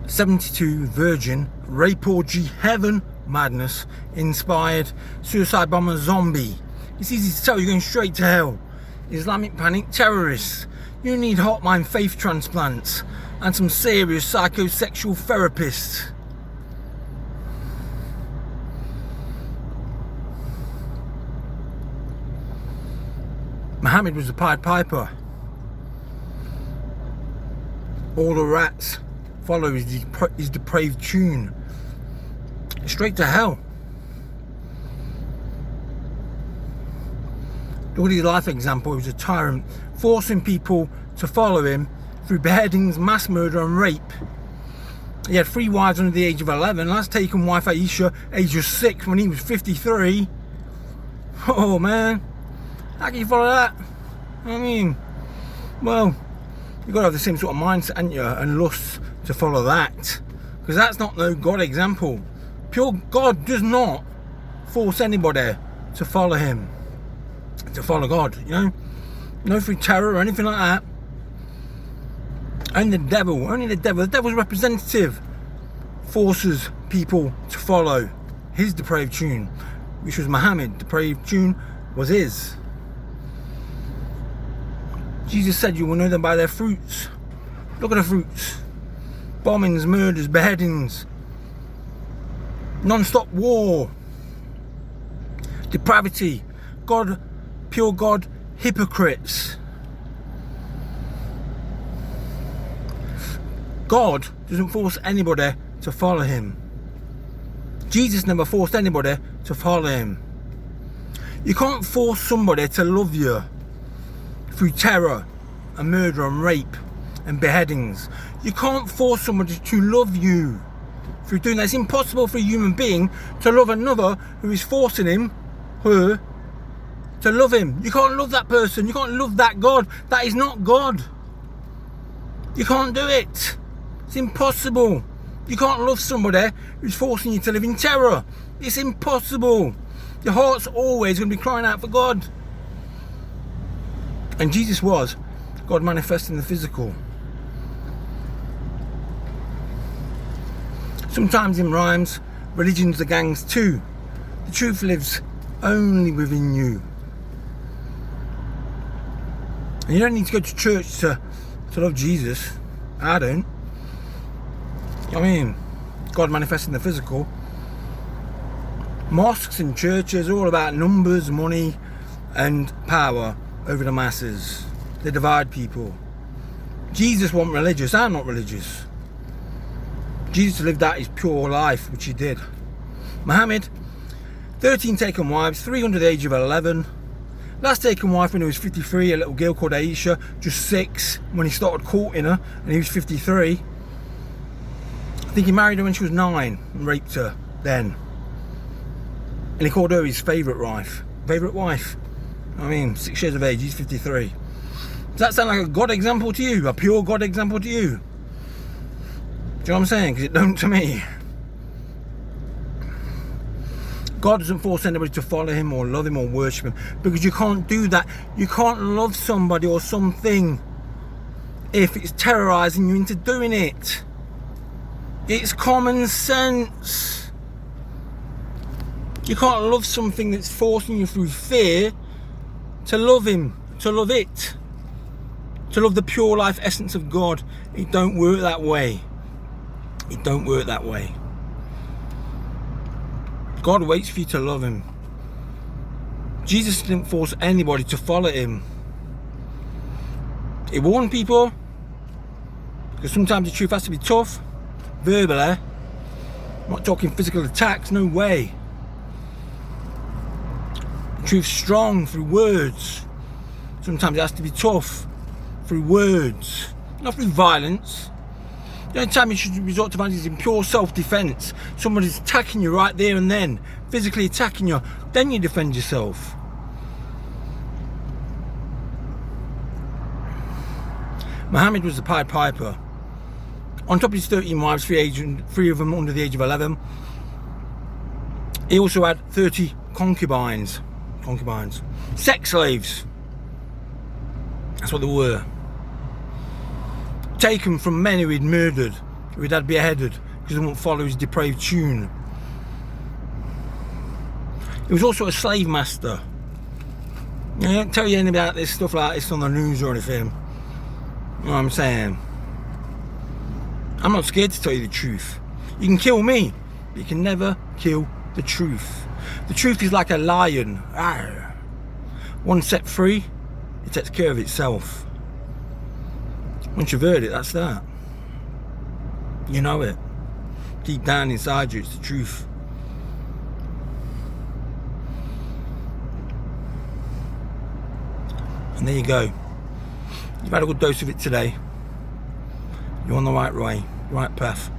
72 virgin rape orgy heaven madness inspired suicide bomber zombie. It's easy to tell you're going straight to hell. Islamic panic terrorists. You need hotline faith transplants and some serious psychosexual therapists. Muhammad was the Pied Piper. All the rats follow his depraved tune. Straight to hell. Look at his life example. He was a tyrant, forcing people to follow him through beheadings, mass murder and rape. He had 3 wives under the age of 11. Last taken wife Aisha, age of 6 when he was 53. Oh man, how can you follow that? I mean, well, you've got to have the same sort of mindset, haven't you, and lust to follow that, because that's not no God example. Pure God does not force anybody to follow him, to follow God, you know, no through terror or anything like that. Only the devil's representative forces people to follow his depraved tune, which was Muhammad. Depraved tune was his. Jesus said you will know them by their fruits. Look at the fruits. Bombings, murders, beheadings, non-stop war, depravity, God, pure God, hypocrites. God doesn't force anybody to follow him. Jesus never forced anybody to follow him. You can't force somebody to love you through terror and murder and rape and beheadings. You can't force somebody to love you through doing that. It's impossible for a human being to love another who is forcing him, her, to love him. You can't love that person. You can't love that God. That is not God. You can't do it. It's impossible. You can't love somebody who's forcing you to live in terror. It's impossible. Your heart's always going to be crying out for God. And Jesus was God manifest in the physical. Sometimes in rhymes, religion's the gangs too. The truth lives only within you. And you don't need to go to church to love Jesus. I don't. I mean, God manifest in the physical. Mosques and churches are all about numbers, money and power over the masses. They divide people. Jesus wasn't religious. I'm not religious. Jesus lived out his pure life, which he did. Muhammad, 13 taken wives, 3 under the age of 11. Last taken wife when he was 53, a little girl called Aisha, just 6 when he started courting her, and he was 53. I think he married her when she was 9 and raped her then. And he called her his favourite wife. I mean, 6 years of age, he's 53. Does that sound like a God example to you? A pure God example to you? Do you know what I'm saying? Because it don't to me. God doesn't force anybody to follow him or love him or worship him, because you can't do that. You can't love somebody or something if it's terrorising you into doing it. It's common sense. You can't love something that's forcing you through fear to love him, to love it, to love the pure life essence of God. It don't work that way. It don't work that way. God waits for you to love him. Jesus didn't force anybody to follow him. He warned people, because sometimes the truth has to be tough, verbally. I'm not talking physical attacks, no way. The truth's strong through words. Sometimes it has to be tough through words, not through violence. The only time you should resort to violence is in pure self-defense. Somebody's attacking you right there and then, physically attacking you, then you defend yourself. Muhammad was the Pied Piper. On top of his 13 wives, 3 of them under the age of 11. He also had 30 concubines. Sex slaves. That's what they were. Taken from men who he'd murdered, We'd had beheaded because he wouldn't follow his depraved tune. He was also a slave master. I don't tell you anything about this stuff like this on the news or anything. You know what I'm saying? I'm not scared to tell you the truth. You can kill me, but you can never kill the truth. The truth is like a lion. Arr. Once set free, it takes care of itself. Once you've heard it, that's that. You know it. Deep down inside you, it's the truth. And there you go. You've had a good dose of it today. You're on the right way, right path,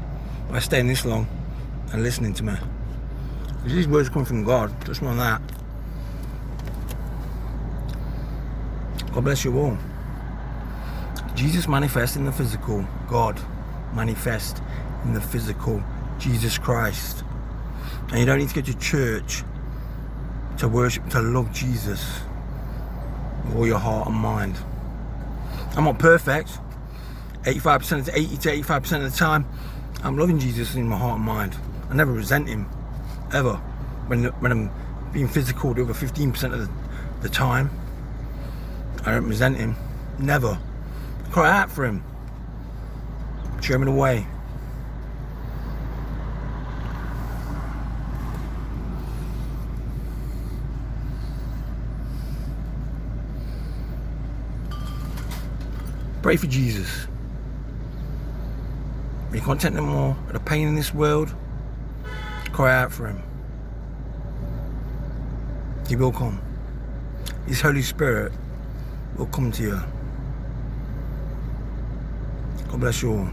by staying this long and listening to me. Because these words come from God, trust me on that. God bless you all. Jesus manifest in the physical. God manifest in the physical. Jesus Christ. And you don't need to go to church to worship, to love Jesus with all your heart and mind. I'm not perfect. 85% to 80 to 85% of the time, I'm loving Jesus in my heart and mind. I never resent him, ever. When I'm being physical the other 15% of the time, I don't resent him. Never. I cry out for him. Show him the way. Pray for Jesus. When you can't take no more of the pain in this world, cry out for him. He will come. His Holy Spirit will come to you. God bless you all.